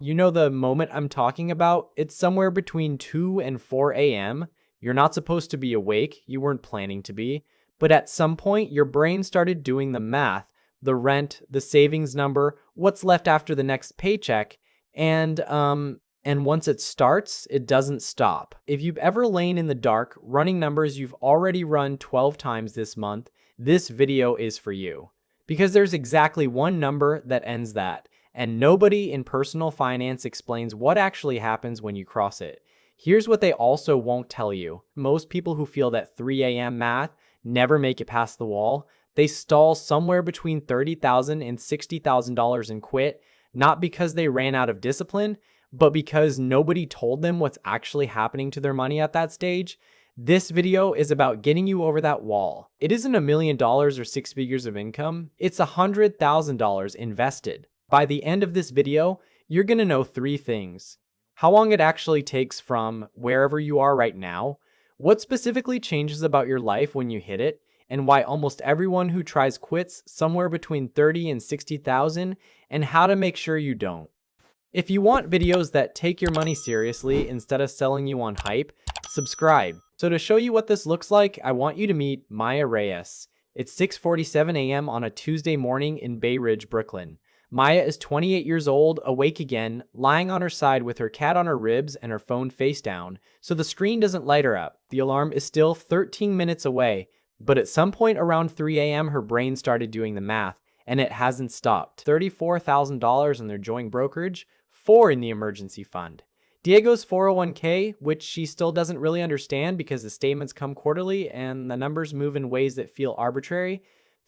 You know the moment I'm talking about? It's somewhere between 2 and 4 a.m. You're not supposed to be awake, you weren't planning to be, but at some point your brain started doing the math, the rent, the savings number, what's left after the next paycheck, and once it starts, it doesn't stop. If you've ever lain in the dark running numbers you've already run 12 times this month, this video is for you. Because there's exactly one number that ends that, and nobody in personal finance explains what actually happens when you cross it. Here's what they also won't tell you. Most people who feel that 3 a.m. math never make it past the wall. They stall somewhere between $30,000 and $60,000 and quit, not because they ran out of discipline, but because nobody told them what's actually happening to their money at that stage. This video is about getting you over that wall. It isn't $1 million or 6 figures of income. It's $100,000 invested. By the end of this video, you're gonna know 3 things. How long it actually takes from wherever you are right now, what specifically changes about your life when you hit it, and why almost everyone who tries quits somewhere between 30 and 60,000, and how to make sure you don't. If you want videos that take your money seriously instead of selling you on hype, subscribe. So to show you what this looks like, I want you to meet Maya Reyes. It's 6:47 a.m. on a Tuesday morning in Bay Ridge, Brooklyn. Maya is 28 years old, awake again, lying on her side with her cat on her ribs and her phone face down, so the screen doesn't light her up. The alarm is still 13 minutes away, but at some point around 3 a.m. her brain started doing the math, and it hasn't stopped. $34,000 in their joint brokerage, 4 in the emergency fund. Diego's 401k, which she still doesn't really understand because the statements come quarterly and the numbers move in ways that feel arbitrary,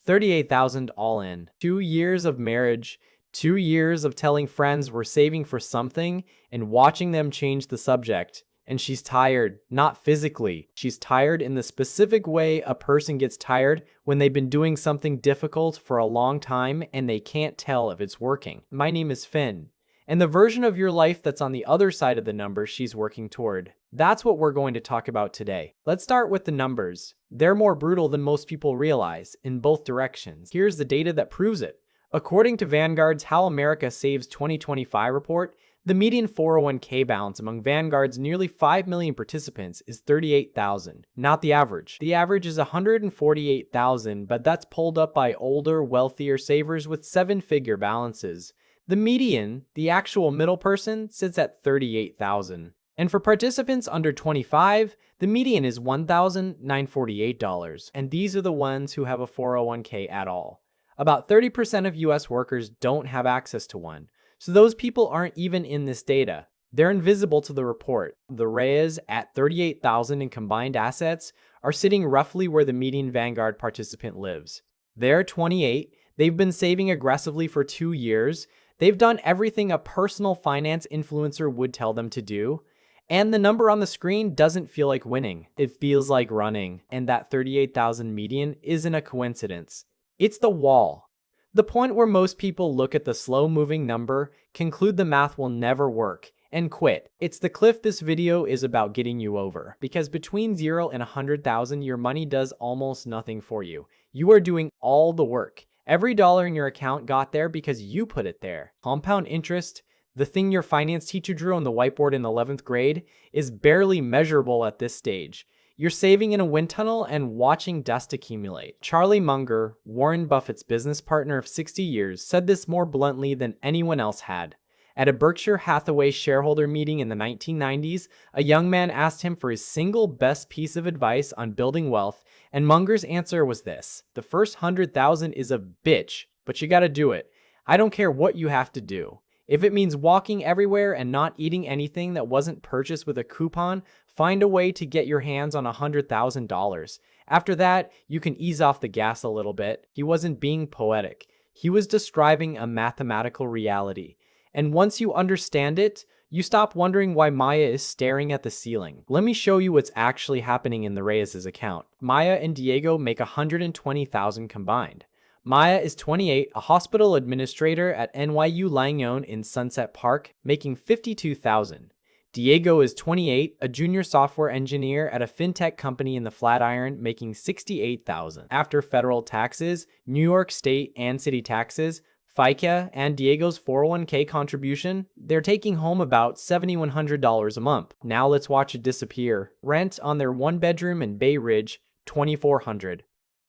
38,000 all in. 2 years of marriage, 2 years of telling friends we're saving for something and watching them change the subject. And she's tired, not physically. She's tired in the specific way a person gets tired when they've been doing something difficult for a long time and they can't tell if it's working. My name is Finn, and the version of your life that's on the other side of the number she's working toward. That's what we're going to talk about today. Let's start with the numbers. They're more brutal than most people realize, in both directions. Here's the data that proves it. According to Vanguard's How America Saves 2025 report, the median 401k balance among Vanguard's nearly 5 million participants is 38,000, not the average. The average is 148,000, but that's pulled up by older, wealthier savers with 7-figure balances. The median, the actual middle person, sits at 38,000. And for participants under 25, the median is $1,948, and these are the ones who have a 401k at all. About 30% of US workers don't have access to one, so those people aren't even in this data. They're invisible to the report. The Reyes, at 38,000 in combined assets, are sitting roughly where the median Vanguard participant lives. They're 28, they've been saving aggressively for 2 years, they've done everything a personal finance influencer would tell them to do, and the number on the screen doesn't feel like winning. It feels like running, and that 38,000 median isn't a coincidence. It's the wall. The point where most people look at the slow-moving number, conclude the math will never work, and quit. It's the cliff this video is about getting you over. Because between 0 and 100,000, your money does almost nothing for you. You are doing all the work. Every dollar in your account got there because you put it there. Compound interest, the thing your finance teacher drew on the whiteboard in 11th grade, is barely measurable at this stage. You're saving in a wind tunnel and watching dust accumulate. Charlie Munger, Warren Buffett's business partner of 60 years, said this more bluntly than anyone else had. At a Berkshire Hathaway shareholder meeting in the 1990s, a young man asked him for his single best piece of advice on building wealth, and Munger's answer was this: the first 100,000 is a bitch, but you gotta do it. I don't care what you have to do. If it means walking everywhere and not eating anything that wasn't purchased with a coupon, find a way to get your hands on $100,000. After that, you can ease off the gas a little bit. He wasn't being poetic. He was describing a mathematical reality. And once you understand it, you stop wondering why Maya is staring at the ceiling. Let me show you what's actually happening in the Reyes' account. Maya and Diego make $120,000 combined. Maya is 28, a hospital administrator at NYU Langone in Sunset Park, making $52,000. Diego is 28, a junior software engineer at a fintech company in the Flatiron, making $68,000. After federal taxes, New York state and city taxes, FICA and Diego's 401k contribution, they're taking home about $7,100 a month. Now let's watch it disappear. Rent on their one bedroom in Bay Ridge, $2,400.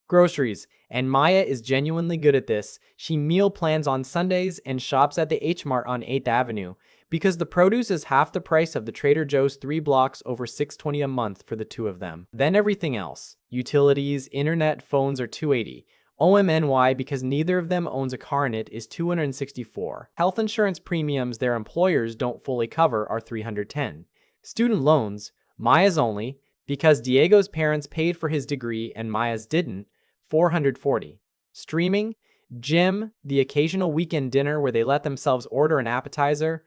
Groceries, and Maya is genuinely good at this. She meal plans on Sundays and shops at the H Mart on 8th Avenue because the produce is half the price of the Trader Joe's 3 blocks over $620 a month for the two of them. Then everything else. Utilities, internet, phones are $280. OMNY, because neither of them owns a car in it, is $264. Health insurance premiums their employers don't fully cover are $310. Student loans, Maya's only, because Diego's parents paid for his degree and Maya's didn't, $440. Streaming, gym, the occasional weekend dinner where they let themselves order an appetizer,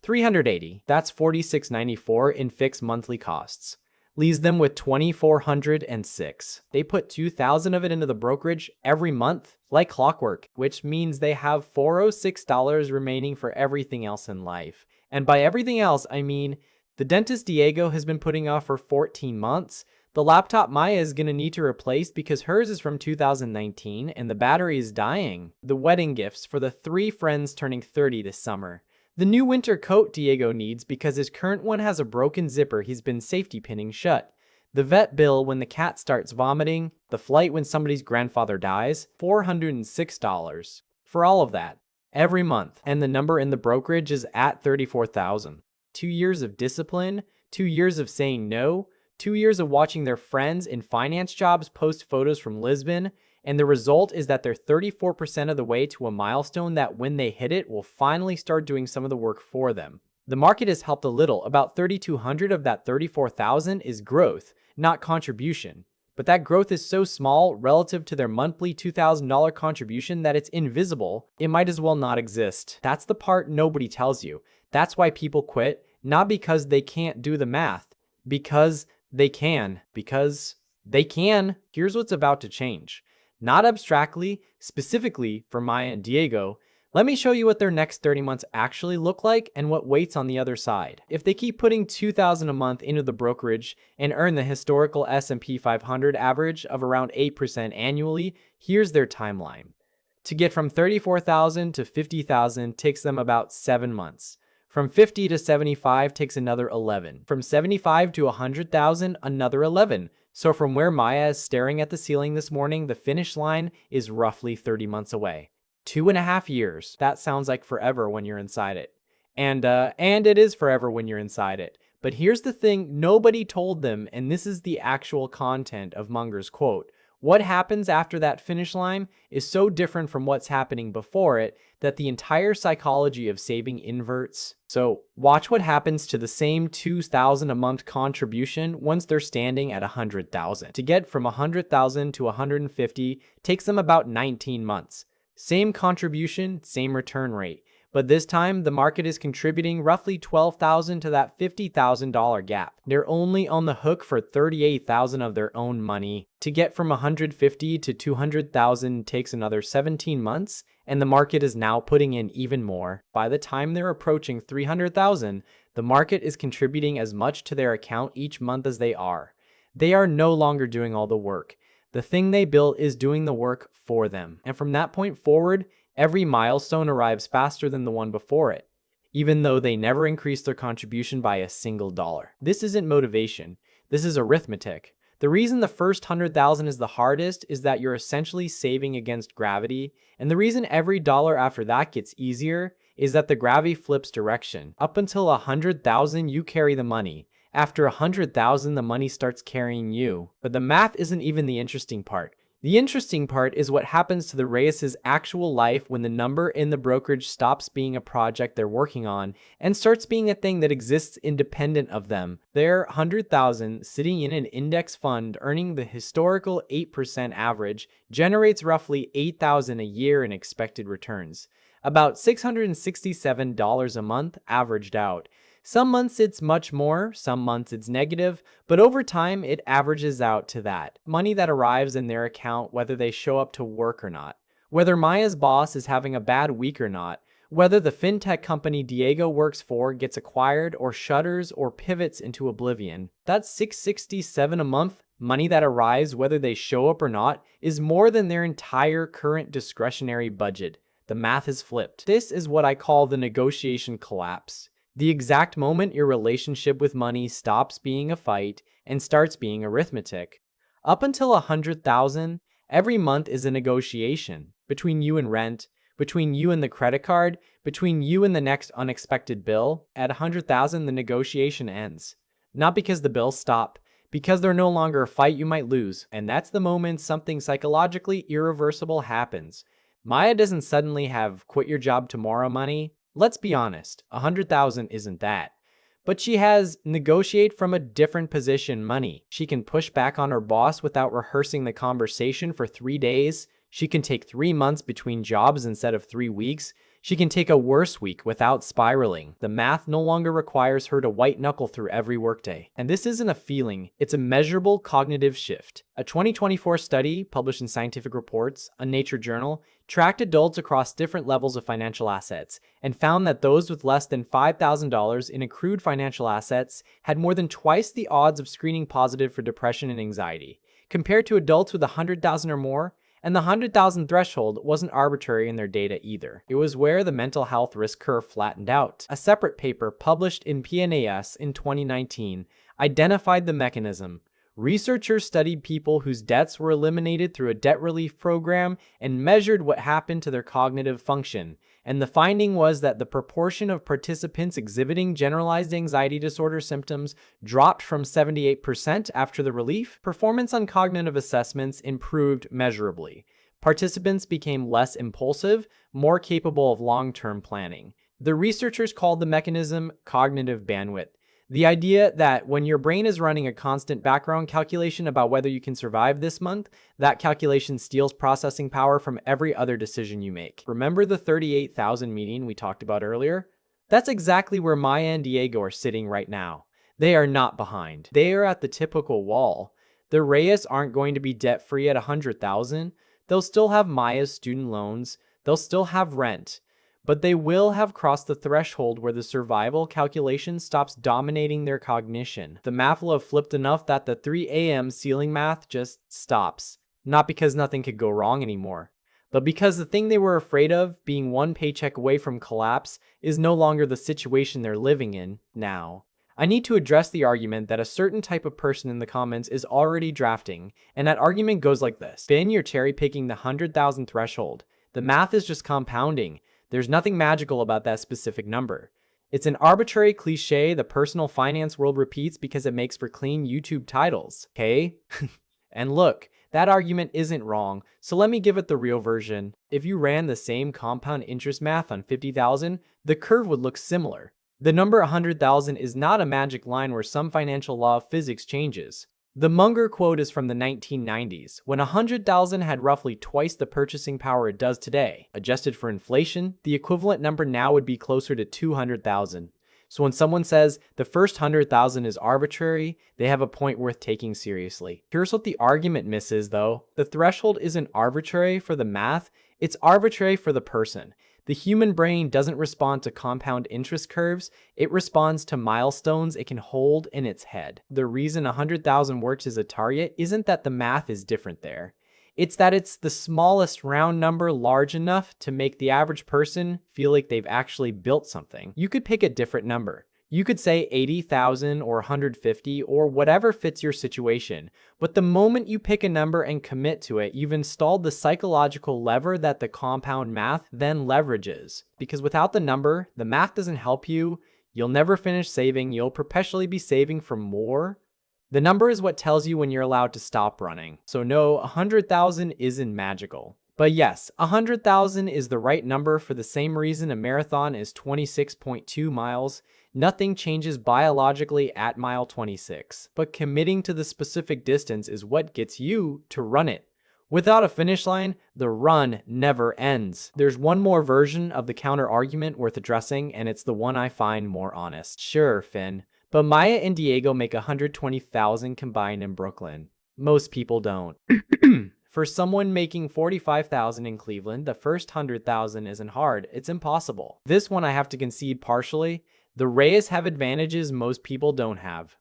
$380. That's $46.94 in fixed monthly costs. Leaves them with $2,406. They put $2,000 of it into the brokerage every month, like clockwork, which means they have $406 remaining for everything else in life. And by everything else, I mean the dentist Diego has been putting off for 14 months. The laptop Maya is going to need to replace because hers is from 2019 and the battery is dying. The wedding gifts for the 3 friends turning 30 this summer. The new winter coat Diego needs because his current one has a broken zipper he's been safety pinning shut. The vet bill when the cat starts vomiting. The flight when somebody's grandfather dies. $406 for all of that every month. And the number in the brokerage is at $34,000. 2 years of discipline, 2 years of saying no, 2 years of watching their friends in finance jobs post photos from Lisbon, and the result is that they're 34% of the way to a milestone that when they hit it will finally start doing some of the work for them. The market has helped a little. About 3,200 of that 34,000 is growth, not contribution. But that growth is so small relative to their monthly $2,000 contribution that it's invisible. It might as well not exist. That's the part nobody tells you. That's why people quit, not because they can't do the math, because they can. Here's what's about to change. Not abstractly, specifically for Maya and Diego. Let me show you what their next 30 months actually look like and what waits on the other side. If they keep putting $2,000 a month into the brokerage and earn the historical S&P 500 average of around 8% annually, here's their timeline. To get from $34,000 to $50,000 takes them about 7 months. From 50 to 75 takes another 11. From 75 to 100,000, another 11. So from where Maya is staring at the ceiling this morning, the finish line is roughly 30 months away. 2.5 years. That sounds like forever when you're inside it. And it is forever when you're inside it. But here's the thing nobody told them, and this is the actual content of Munger's quote. What happens after that finish line is so different from what's happening before it that the entire psychology of saving inverts. So watch what happens to the same $2,000 a month contribution once they're standing at $100,000. To get from $100,000 to $150,000 takes them about 19 months. Same contribution, same return rate. But this time, the market is contributing roughly $12,000 to that $50,000 gap. They're only on the hook for $38,000 of their own money. To get from $150,000 to $200,000 takes another 17 months, and the market is now putting in even more. By the time they're approaching $300,000, the market is contributing as much to their account each month as they are. They are no longer doing all the work. The thing they built is doing the work for them. And from that point forward, every milestone arrives faster than the one before it, even though they never increased their contribution by a single dollar. This isn't motivation. This is arithmetic. The reason the first 100,000 is the hardest is that you're essentially saving against gravity, and the reason every dollar after that gets easier is that the gravity flips direction. Up until 100,000, you carry the money. After 100,000, the money starts carrying you. But the math isn't even the interesting part. The interesting part is what happens to the Reyes' actual life when the number in the brokerage stops being a project they're working on and starts being a thing that exists independent of them. Their 100,000 sitting in an index fund earning the historical 8% average generates roughly $8,000 a year in expected returns. About $667 a month averaged out. Some months it's much more, some months it's negative, but over time it averages out to that. Money that arrives in their account whether they show up to work or not. Whether Maya's boss is having a bad week or not. Whether the fintech company Diego works for gets acquired or shutters or pivots into oblivion. That's $667 a month. Money that arrives whether they show up or not is more than their entire current discretionary budget. the math is flipped. This is what I call the negotiation collapse. The exact moment your relationship with money stops being a fight and starts being arithmetic. Up until 100,000, every month is a negotiation between you and rent, between you and the credit card, between you and the next unexpected bill. At 100,000, the negotiation ends. Not because the bills stop, because they're no longer a fight you might lose. And that's the moment something psychologically irreversible happens. Maya doesn't suddenly have quit your job tomorrow money. Let's be honest, 100,000 isn't that. But she has negotiate from a different position money. She can push back on her boss without rehearsing the conversation for 3 days. She can take 3 months between jobs instead of 3 weeks. She can take a worse week without spiraling. The math no longer requires her to white knuckle through every workday. And this isn't a feeling, it's a measurable cognitive shift. A 2024 study published in Scientific Reports, a Nature journal, tracked adults across different levels of financial assets and found that those with less than $5,000 in accrued financial assets had more than twice the odds of screening positive for depression and anxiety, compared to adults with 100,000 or more. And the 100,000 threshold wasn't arbitrary in their data either. It was where the mental health risk curve flattened out. A separate paper published in PNAS in 2019 identified the mechanism. Researchers studied people whose debts were eliminated through a debt relief program and measured what happened to their cognitive function. And the finding was that the proportion of participants exhibiting generalized anxiety disorder symptoms dropped from 78% after the relief. Performance on cognitive assessments improved measurably. Participants became less impulsive, more capable of long-term planning. The researchers called the mechanism cognitive bandwidth. The idea that when your brain is running a constant background calculation about whether you can survive this month, that calculation steals processing power from every other decision you make. Remember the 38,000 meeting we talked about earlier? That's exactly where Maya and Diego are sitting right now. They are not behind. They are at the typical wall. The Reyes aren't going to be debt-free at 100,000. They'll still have Maya's student loans. They'll still have rent. But they will have crossed the threshold where the survival calculation stops dominating their cognition. The math will have flipped enough that the 3 a.m. ceiling math just stops. Not because nothing could go wrong anymore, but because the thing they were afraid of, being one paycheck away from collapse, is no longer the situation they're living in now. I need to address the argument that a certain type of person in the comments is already drafting, and that argument goes like this. Finn, you're cherry-picking the 100,000 threshold. The math is just compounding. There's nothing magical about that specific number. It's an arbitrary cliche the personal finance world repeats because it makes for clean YouTube titles, okay? And look, that argument isn't wrong, so let me give it the real version. If you ran the same compound interest math on 50,000, the curve would look similar. The number 100,000 is not a magic line where some financial law of physics changes. The Munger quote is from the 1990s, when 100,000 had roughly twice the purchasing power it does today. Adjusted for inflation, the equivalent number now would be closer to 200,000. So when someone says the first 100,000 is arbitrary, they have a point worth taking seriously. Here's what the argument misses though. The threshold isn't arbitrary for the math, it's arbitrary for the person. The human brain doesn't respond to compound interest curves, it responds to milestones it can hold in its head. The reason 100,000 works as a target isn't that the math is different there. It's that it's the smallest round number large enough to make the average person feel like they've actually built something. You could pick a different number. You could say 80,000 or 150 or whatever fits your situation, but the moment you pick a number and commit to it, you've installed the psychological lever that the compound math then leverages. Because without the number, the math doesn't help you, you'll never finish saving, you'll perpetually be saving for more. The number is what tells you when you're allowed to stop running. So no, 100,000 isn't magical. But yes, 100,000 is the right number for the same reason a marathon is 26.2 miles. Nothing changes biologically at mile 26, but committing to the specific distance is what gets you to run it. Without a finish line, the run never ends. There's one more version of the counter-argument worth addressing, and it's the one I find more honest. Sure, Finn, but Maya and Diego make 120,000 combined in Brooklyn. Most people don't. For someone making 45,000 in Cleveland, the first 100,000 isn't hard, it's impossible. This one I have to concede partially. The Reyes have advantages most people don't have.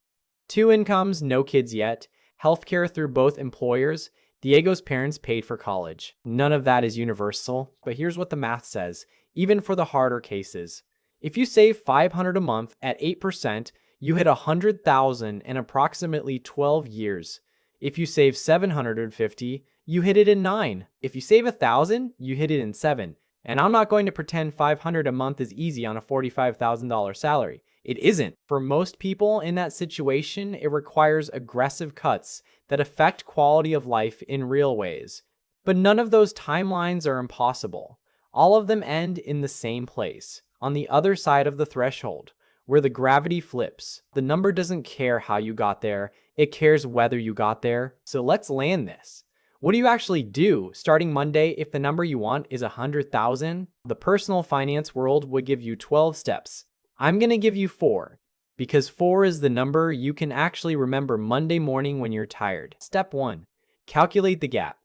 2 incomes, no kids yet, healthcare through both employers, Diego's parents paid for college. None of that is universal, but here's what the math says, even for the harder cases. If you save 500 a month at 8%, you hit 100,000 in approximately 12 years. If you save 750, you hit it in 9. If you save 1,000, you hit it in 7. And I'm not going to pretend 500 a month is easy on a $45,000 salary. It isn't. For most people in that situation, it requires aggressive cuts that affect quality of life in real ways. But none of those timelines are impossible. All of them end in the same place, on the other side of the threshold, where the gravity flips. The number doesn't care how you got there, it cares whether you got there. So let's land this. What do you actually do starting Monday if the number you want is 100,000? The personal finance world would give you 12 steps. I'm going to give you 4, because 4 is the number you can actually remember Monday morning when you're tired. Step 1. Calculate the gap.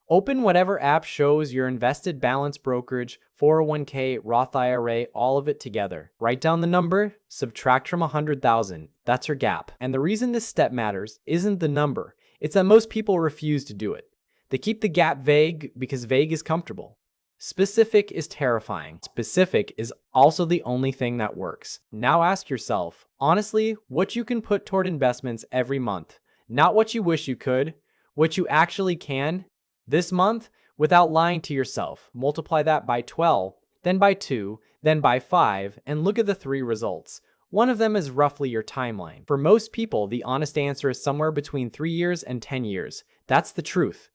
Open whatever app shows your invested balance, brokerage, 401k, Roth IRA, all of it together. Write down the number, subtract from 100,000. That's your gap. And the reason this step matters isn't the number. It's that most people refuse to do it. They keep the gap vague because vague is comfortable. Specific is terrifying. Specific is also the only thing that works. Now ask yourself, honestly, what you can put toward investments every month. Not what you wish you could, what you actually can. This month, without lying to yourself, multiply that by 12, then by 2, then by 5, and look at the 3 results. One of them is roughly your timeline. For most people, the honest answer is somewhere between 3 years and 10 years. That's the truth.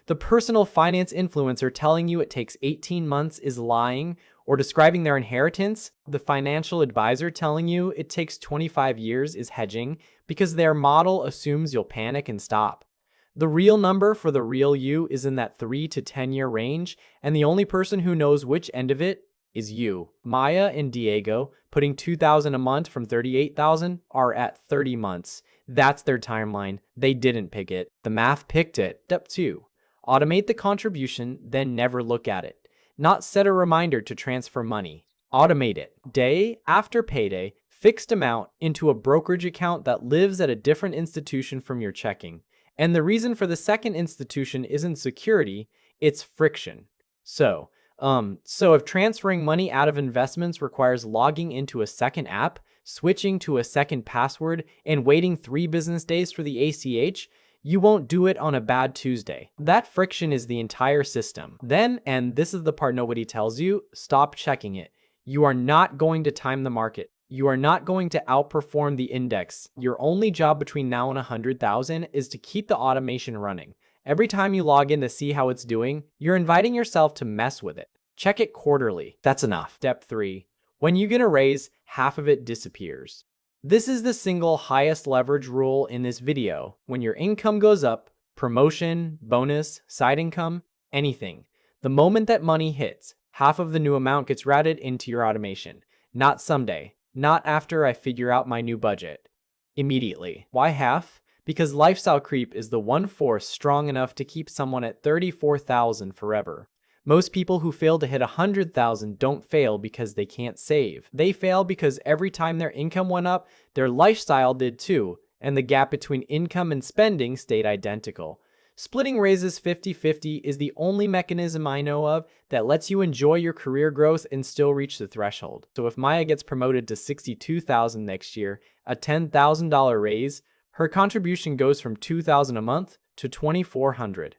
The personal finance influencer telling you it takes 18 months is lying, or describing their inheritance. The financial advisor telling you it takes 25 years is hedging, because their model assumes you'll panic and stop. The real number for the real you is in that 3 to 10 year range, and the only person who knows which end of it is you. Maya and Diego, putting 2,000 a month from 38,000, are at 30 months. That's their timeline. They didn't pick it. The math picked it. Step 2. Automate the contribution, then never look at it. Not set a reminder to transfer money. Automate it. Day after payday, fixed amount into a brokerage account that lives at a different institution from your checking. And the reason for the second institution isn't security, it's friction. So if transferring money out of investments requires logging into a second app, switching to a second password, and waiting 3 business days for the ACH, you won't do it on a bad Tuesday. That friction is the entire system. Then, and this is the part nobody tells you, stop checking it. You are not going to time the market. You are not going to outperform the index. Your only job between now and 100,000 is to keep the automation running. Every time you log in to see how it's doing, you're inviting yourself to mess with it. Check it quarterly. That's enough. Step 3. When you get a raise, half of it disappears. This is the single highest leverage rule in this video. When your income goes up, promotion, bonus, side income, anything, the moment that money hits, half of the new amount gets routed into your automation. Not someday. Not after I figure out my new budget. Immediately. Why half? Because lifestyle creep is the one force strong enough to keep someone at 34,000 forever. Most people who fail to hit 100,000 don't fail because they can't save. They fail because every time their income went up, their lifestyle did too, and the gap between income and spending stayed identical. Splitting raises 50-50 is the only mechanism I know of that lets you enjoy your career growth and still reach the threshold. So if Maya gets promoted to 62,000 next year, a $10,000 raise, her contribution goes from $2,000 a month to $2,400.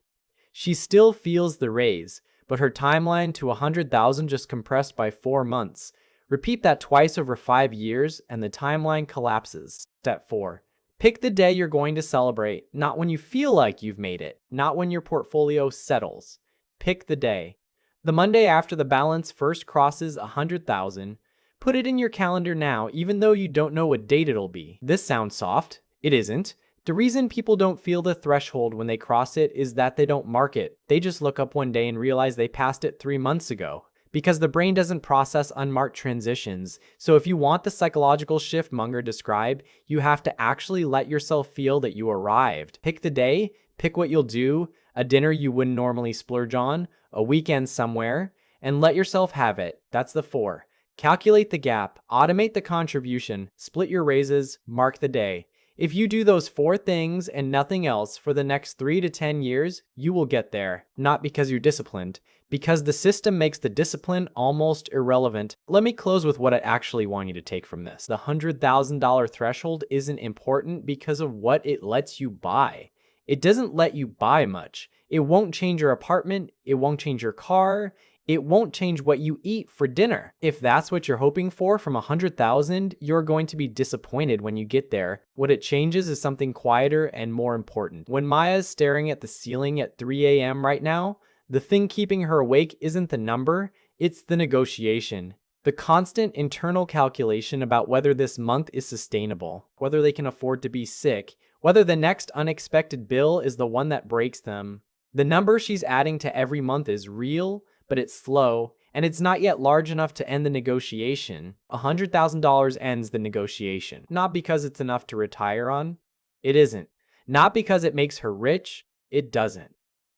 She still feels the raise, but her timeline to 100,000 just compressed by 4 months. Repeat that twice over 5 years and the timeline collapses. Step 4. Pick the day you're going to celebrate, not when you feel like you've made it, not when your portfolio settles. Pick the day. The Monday after the balance first crosses 100,000, put it in your calendar now, even though you don't know what date it'll be. This sounds soft. It isn't. The reason people don't feel the threshold when they cross it is that they don't mark it. They just look up one day and realize they passed it 3 months ago. Because the brain doesn't process unmarked transitions. So if you want the psychological shift Munger described, you have to actually let yourself feel that you arrived. Pick the day, pick what you'll do, a dinner you wouldn't normally splurge on, a weekend somewhere, and let yourself have it. That's the 4. Calculate the gap, automate the contribution, split your raises, mark the day. If you do those 4 things and nothing else for the next 3 to 10 years, you will get there. Not because you're disciplined, because the system makes the discipline almost irrelevant. Let me close with what I actually want you to take from this. The $100,000 threshold isn't important because of what it lets you buy. It doesn't let you buy much. It won't change your apartment. It won't change your car. It won't change what you eat for dinner. If that's what you're hoping for from 100,000, you're going to be disappointed when you get there. What it changes is something quieter and more important. When Maya's staring at the ceiling at 3 a.m. right now, the thing keeping her awake isn't the number, it's the negotiation. The constant internal calculation about whether this month is sustainable, whether they can afford to be sick, whether the next unexpected bill is the one that breaks them. The number she's adding to every month is real, but it's slow, and it's not yet large enough to end the negotiation. $100,000 ends the negotiation. Not because it's enough to retire on. It isn't. Not because it makes her rich. It doesn't.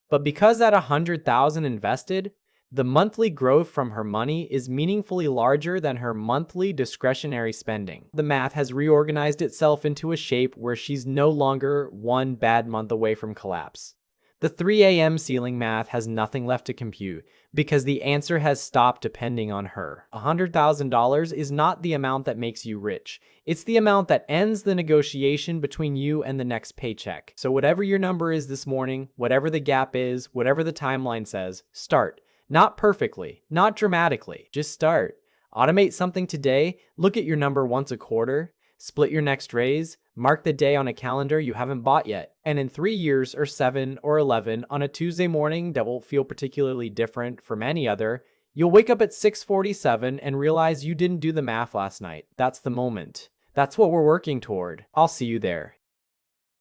But because at $100,000 invested, the monthly growth from her money is meaningfully larger than her monthly discretionary spending. The math has reorganized itself into a shape where she's no longer one bad month away from collapse. The 3 a.m. ceiling math has nothing left to compute because the answer has stopped depending on her. $100,000 is not the amount that makes you rich. It's the amount that ends the negotiation between you and the next paycheck. So whatever your number is this morning, whatever the gap is, whatever the timeline says, start. Not perfectly, not dramatically, just start. Automate something today, look at your number once a quarter, split your next raise, mark the day on a calendar you haven't bought yet, and in 3 years or 7 or 11 on a Tuesday morning that won't feel particularly different from any other, you'll wake up at 6:47 and realize you didn't do the math last night. That's the moment. That's what we're working toward. I'll see you there.